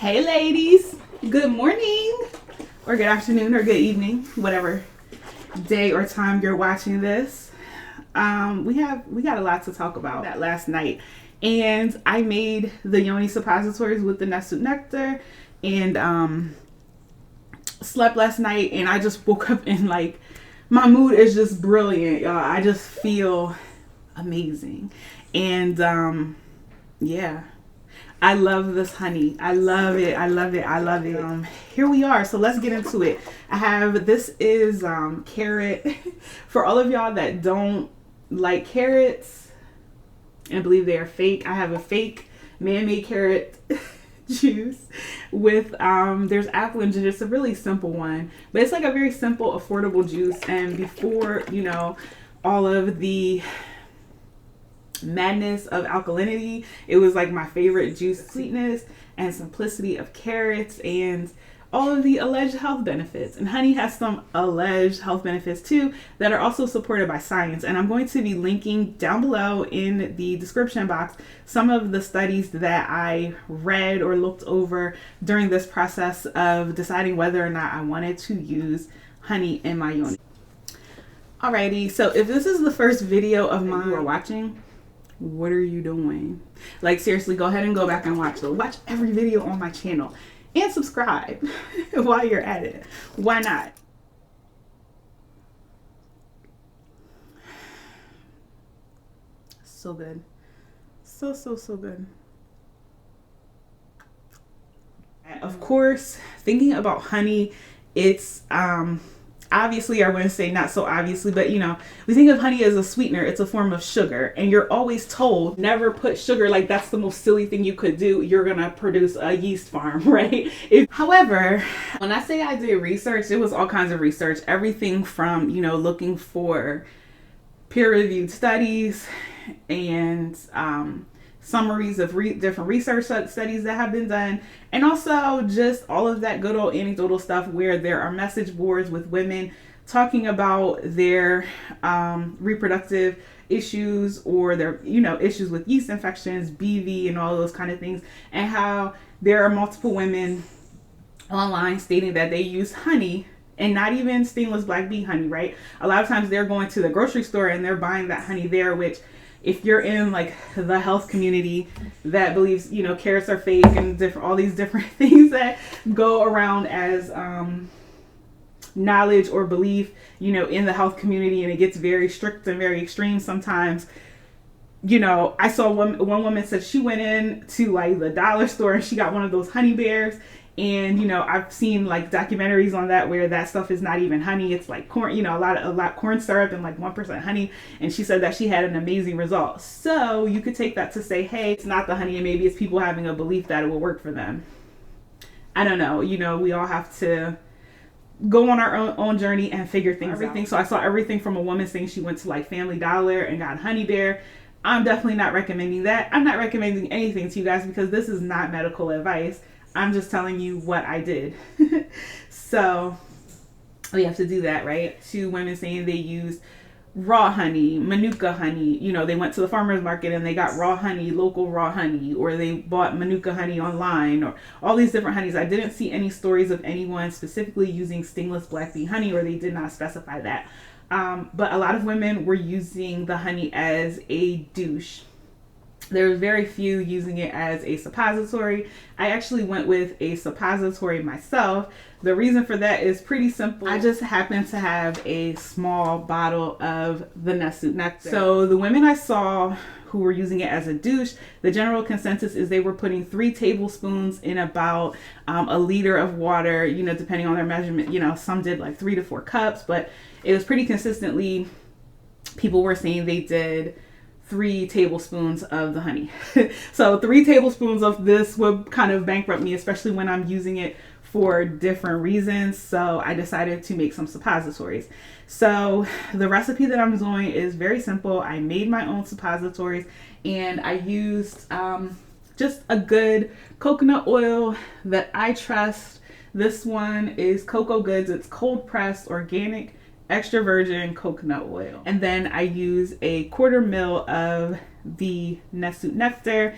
Hey ladies, good morning or good afternoon or good evening, whatever day or time you're watching this. We got a lot to talk about that last night, and I made the yoni suppositories with the Nesut Nectar, and slept last night, and I just woke up and like my mood is just brilliant, y'all. I just feel amazing, and yeah. I love this honey. I love it. I love it. I love it. Here we are. So let's get into it. This is carrot. For all of y'all that don't like carrots and believe they are fake, I have a fake man-made carrot juice with there's apple and ginger. It's a really simple one, but it's like a very simple, affordable juice. And before, all of the madness of alkalinity, it was like my favorite juice. Sweetness and simplicity of carrots and all of the alleged health benefits. And honey has some alleged health benefits too that are also supported by science, and I'm going to be linking down below in the description box some of the studies that I read or looked over during this process of deciding whether or not I wanted to use honey in my yoni. Alrighty, so if this is the first video of mine you are watching, what are you doing? Like, seriously, go ahead and go back and watch every video on my channel and subscribe while you're at it. Why not? So good. So good. Of course, thinking about honey, it's obviously, I wouldn't say not so obviously, but we think of honey as a sweetener. It's a form of sugar, and you're always told never put sugar. Like, that's the most silly thing you could do. You're gonna produce a yeast farm, right? However, when I say I did research, it was all kinds of research. Everything from looking for peer-reviewed studies and summaries of different research studies that have been done, and also just all of that good old anecdotal stuff where there are message boards with women talking about their reproductive issues or their issues with yeast infections, BV, and all those kind of things, and how there are multiple women online stating that they use honey, and not even stainless black bee honey, right? A lot of times they're going to the grocery store and they're buying that honey there, which, if you're in like the health community that believes carrots are fake and all these different things that go around as knowledge or belief in the health community, and it gets very strict and very extreme sometimes. I saw one woman said she went in to like the dollar store and she got one of those honey bears. And I've seen like documentaries on that where that stuff is not even honey. It's like corn, a lot corn syrup and like 1% honey. And she said that she had an amazing result. So you could take that to say, hey, it's not the honey, and maybe it's people having a belief that it will work for them. I don't know. We all have to go on our own journey and figure things out. So I saw everything from a woman saying she went to like Family Dollar and got honey bear. I'm definitely not recommending that. I'm not recommending anything to you guys because this is not medical advice. I'm just telling you what I did. So we have to do that, right? Two women saying they used raw honey, manuka honey. They went to the farmer's market and they got raw honey, local raw honey, or they bought manuka honey online, or all these different honeys. I didn't see any stories of anyone specifically using stainless black bee honey, or they did not specify that. But a lot of women were using the honey as a douche. There's very few using it as a suppository. I actually went with a suppository myself. The reason for that is pretty simple. I just happen to have a small bottle of the Nesut Nectar. So the women I saw who were using it as a douche, the general consensus is they were putting 3 tablespoons in about a liter of water, depending on their measurement. Some did like 3 to 4 cups, but it was pretty consistently, people were saying they did 3 tablespoons of the honey. So 3 tablespoons of this would kind of bankrupt me, especially when I'm using it for different reasons. So I decided to make some suppositories. So the recipe that I'm doing is very simple. I made my own suppositories, and I used just a good coconut oil that I trust. This one is Cocoa Goods. It's cold pressed, organic, extra virgin coconut oil. And then I use a 1/4 ml of the Nesut Nectar,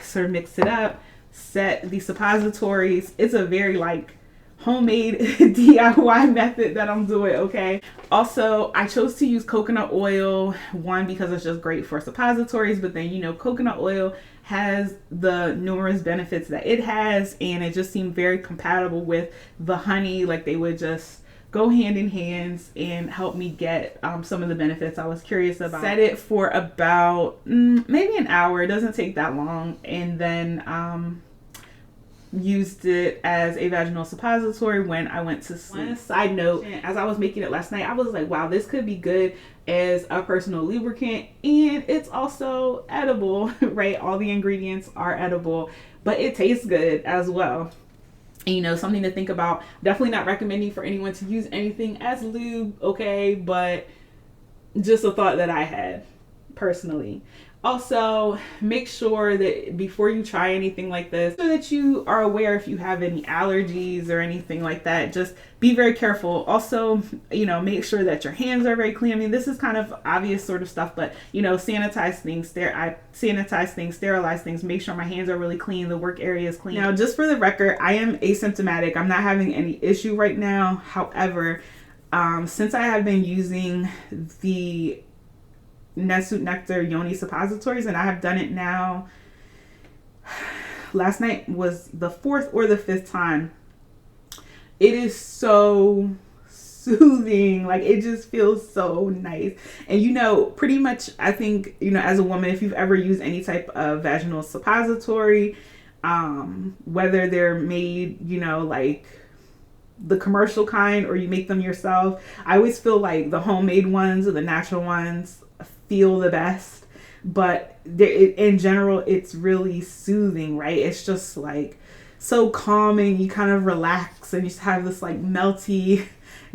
sort of mix it up, set the suppositories. It's a very like homemade DIY method that I'm doing, okay? Also, I chose to use coconut oil, one, because it's just great for suppositories, but then, you know, coconut oil has the numerous benefits that it has, and it just seemed very compatible with the honey. Like they would just go hand in hand and help me get some of the benefits I was curious about. Set it for about maybe an hour. It doesn't take that long. And then used it as a vaginal suppository when I went to sleep. One side note, as I was making it last night, I was like, wow, this could be good as a personal lubricant, and it's also edible, right? All the ingredients are edible, but it tastes good as well. And, you know, something to think about. Definitely not recommending for anyone to use anything as lube, okay? But just a thought that I had personally. Also, make sure that before you try anything like this, so that you are aware if you have any allergies or anything like that. Just be very careful. Also, you know, make sure that your hands are very clean. I mean, this is kind of obvious sort of stuff, but, you know, sanitize things. I sanitize things, sterilize things, make sure my hands are really clean, the work area is clean. Now, just for the record, I am asymptomatic. I'm not having any issue right now. However, since I have been using the Nesut Nectar yoni suppositories, and I have done it now, last night was the 4th or the 5th time. It is so soothing. Like, it just feels so nice. And, you know, pretty much, I think, you know, as a woman, if you've ever used any type of vaginal suppository, whether they're made, you know, like the commercial kind, or you make them yourself, I always feel like the homemade ones or the natural ones feel the best. But in general, it's really soothing, right? It's just like so calming. You kind of relax and you just have this like melty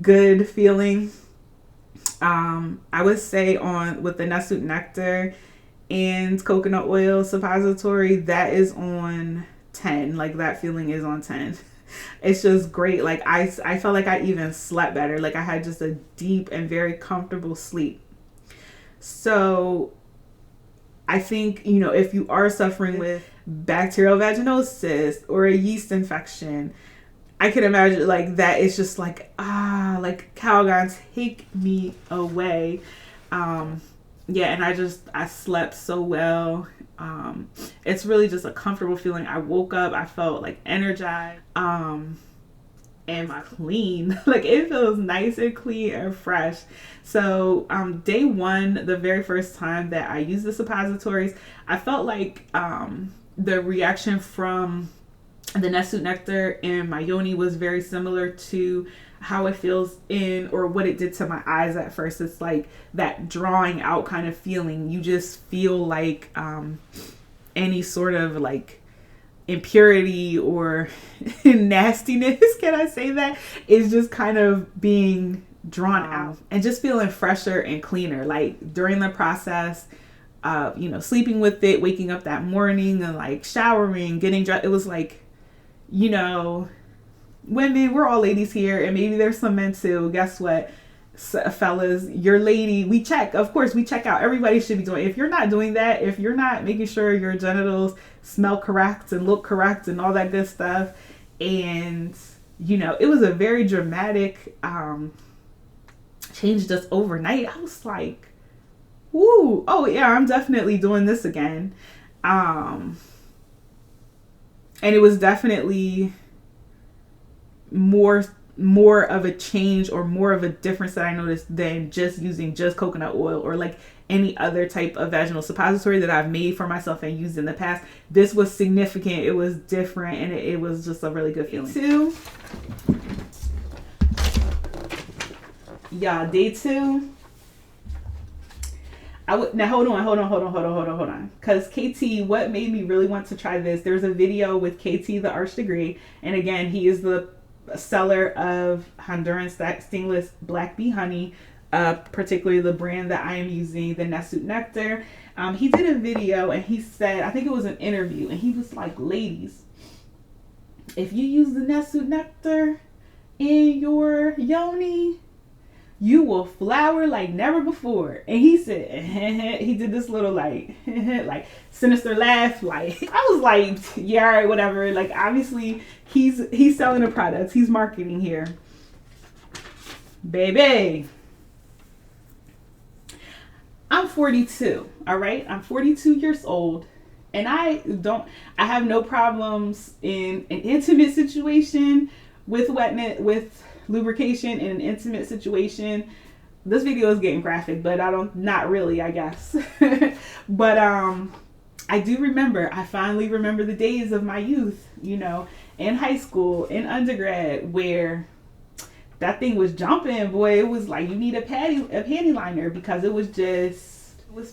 good feeling. I would say with the Nesut Nectar and coconut oil suppository, that is on 10. Like, that feeling is on 10. It's just great. Like, I felt like I even slept better. Like, I had just a deep and very comfortable sleep. So I think, you know, if you are suffering with bacterial vaginosis or a yeast infection, I can imagine like that. It's just like, like, Calgon, take me away. Yeah, and I slept so well. It's really just a comfortable feeling. I woke up, I felt like energized, and clean. Like, it feels nice and clean and fresh. So day one, the very first time that I used the suppositories, I felt like the reaction from the Nesut Nectar and my yoni was very similar to how it feels or what it did to my eyes at first. It's like that drawing out kind of feeling. You just feel like any sort of like impurity or nastiness, can I say that, is just kind of being drawn out, and just feeling fresher and cleaner. Like, during the process of, you know, sleeping with it, waking up that morning and like showering, getting dressed, it was like, you know, women, we're all ladies here, and maybe there's some men too. Guess what, fellas, your lady, we check. Of course, we check out. Everybody should be doing. If you're not doing that, if you're not making sure your genitals smell correct and look correct and all that good stuff, and, you know, it was a very dramatic change just overnight. I was like, woo, oh yeah, I'm definitely doing this again. And it was definitely more of a change, or more of a difference that I noticed than just using just coconut oil or like any other type of vaginal suppository that I've made for myself and used in the past. This was significant. It was different, and it was just a really good feeling. Day two. Now hold on. Because KT, what made me really want to try this, there's a video with KT, the Arch Degree, and again, he is the seller of Honduran stainless black bee honey, particularly the brand that I am using, the Nesut Nectar. He did a video, and he said, I think it was an interview, and he was like, ladies, if you use the Nesut Nectar in your yoni, you will flower like never before. And he said, he did this little like, like sinister laugh. Like, I was like, yeah, all right, whatever. Like, obviously he's selling the products. He's marketing here. Baby, I'm 42, all right? I'm 42 years old, and I have no problems in an intimate situation with with lubrication in an intimate situation. This video is getting graphic, but not really, I guess. But I do remember, I finally remember the days of my youth, you know, in high school, in undergrad, where that thing was jumping, boy. It was like you need a panty liner, because it was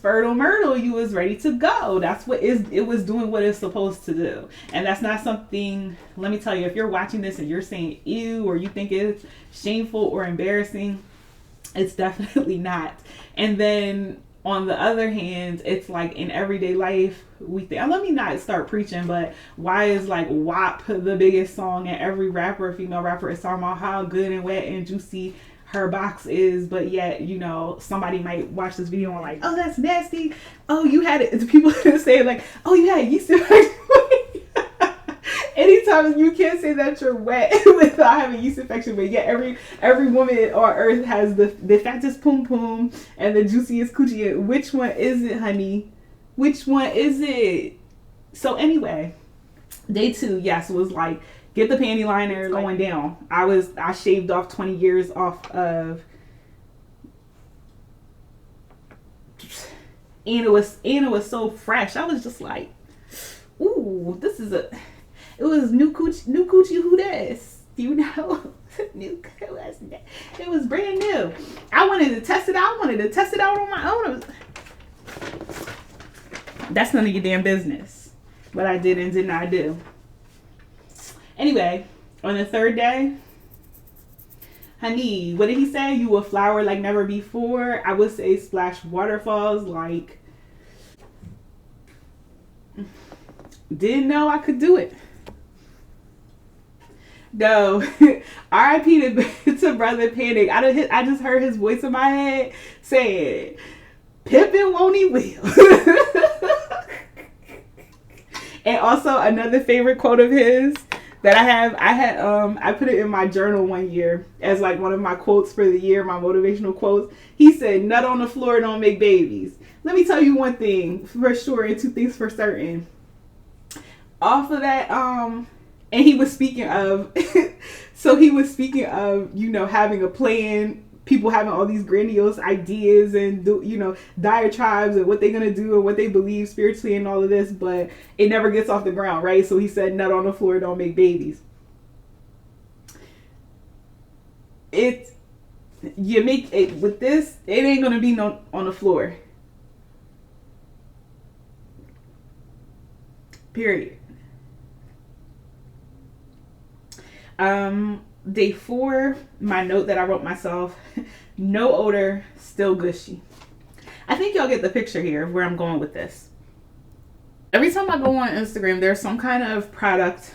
fertile myrtle. You was ready to go. It was doing what it's supposed to do. And that's not something, let me tell you, if you're watching this and you're saying ew, or you think it's shameful or embarrassing, it's definitely not. And then on the other hand, it's like in everyday life, we think, let me not start preaching, but why is like WAP the biggest song, and every rapper, female rapper, is talking about how good and wet and juicy her box is, but yet, you know, somebody might watch this video and like, oh, that's nasty. Oh, you had it. People say like, oh, you had yeast infection. Anytime, you can't say that you're wet without having yeast infection, but yet every woman on earth has the fattest pum pum and the juiciest coochie. Which one is it, honey? Which one is it? So anyway, day 2, yes, was like, get the panty liner going down. I shaved off 20 years off of, and it was so fresh. I was just like, ooh, it was new coochie who this, you know? It was brand new. I wanted to test it out. I wanted to test it out on my own. That's none of your damn business. What I did and did not do. Anyway, on the 3rd day, honey, what did he say? You will flower like never before. I would say splash waterfalls like, didn't know I could do it. No, R.I.P. to Brother Panic. I just heard his voice in my head saying, "Pippin' won't he will." And also another favorite quote of his that I put it in my journal one year as like one of my quotes for the year, my motivational quotes. He said, "Nut on the floor don't make babies." Let me tell you one thing for sure and 2 things for certain. Off of that, and he was speaking of, you know, having a plan, people having all these grandiose ideas and, you know, diatribes and what they're going to do and what they believe spiritually and all of this, but it never gets off the ground, right? So he said, nut on the floor, don't make babies. You make it with this, it ain't going to be no on the floor. Period. Day 4, my note that I wrote myself, no odor, still gushy. I think y'all get the picture here of where I'm going with this. Every time I go on Instagram, there's some kind of product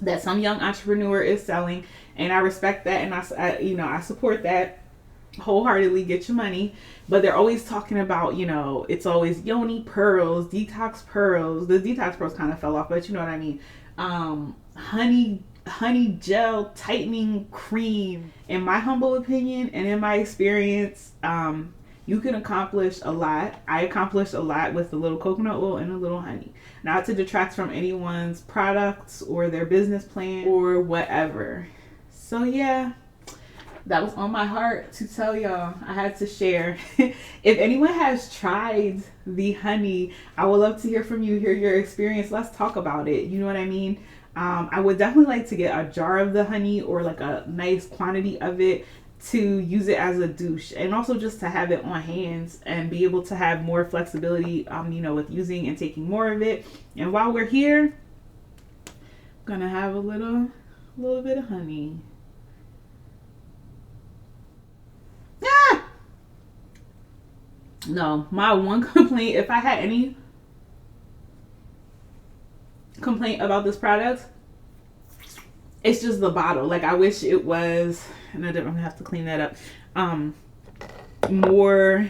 that some young entrepreneur is selling, and I respect that, and I support that wholeheartedly. Get your money. But they're always talking about, you know, it's always yoni pearls, detox pearls. The detox pearls kind of fell off, but you know what I mean. Honey gel tightening cream. In my humble opinion and in my experience, you can accomplish a lot. I accomplished a lot with a little coconut oil and a little honey. Not to detract from anyone's products or their business plan or whatever. So yeah, that was on my heart to tell y'all. I had to share. If anyone has tried the honey, I would love to hear from you, hear your experience. Let's talk about it. You know what I mean? I would definitely like to get a jar of the honey or like a nice quantity of it to use it as a douche, and also just to have it on hands and be able to have more flexibility, you know, with using and taking more of it. And while we're here, I'm gonna have a little bit of honey. Ah! No, my one complaint, if I had any complaint about this product, it's just the bottle. Like I wish it was, and I'm gonna have to clean that up. More,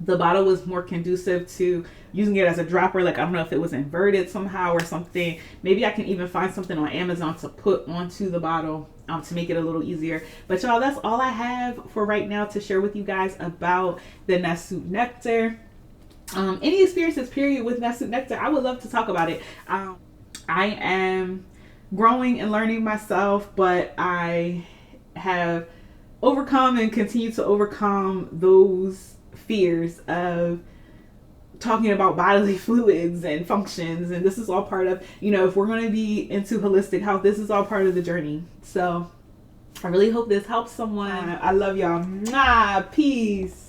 the bottle was more conducive to using it as a dropper. Like I don't know if it was inverted somehow or something. Maybe I can even find something on Amazon to put onto the bottle to make it a little easier. But y'all, that's all I have for right now to share with you guys about the Nesut Nectar. Any experiences period with Nesut Nectar, I would love to talk about it. I am growing and learning myself, but I have overcome and continue to overcome those fears of talking about bodily fluids and functions. And this is all part of, you know, if we're going to be into holistic health, this is all part of the journey. So I really hope this helps someone. I love y'all. Peace.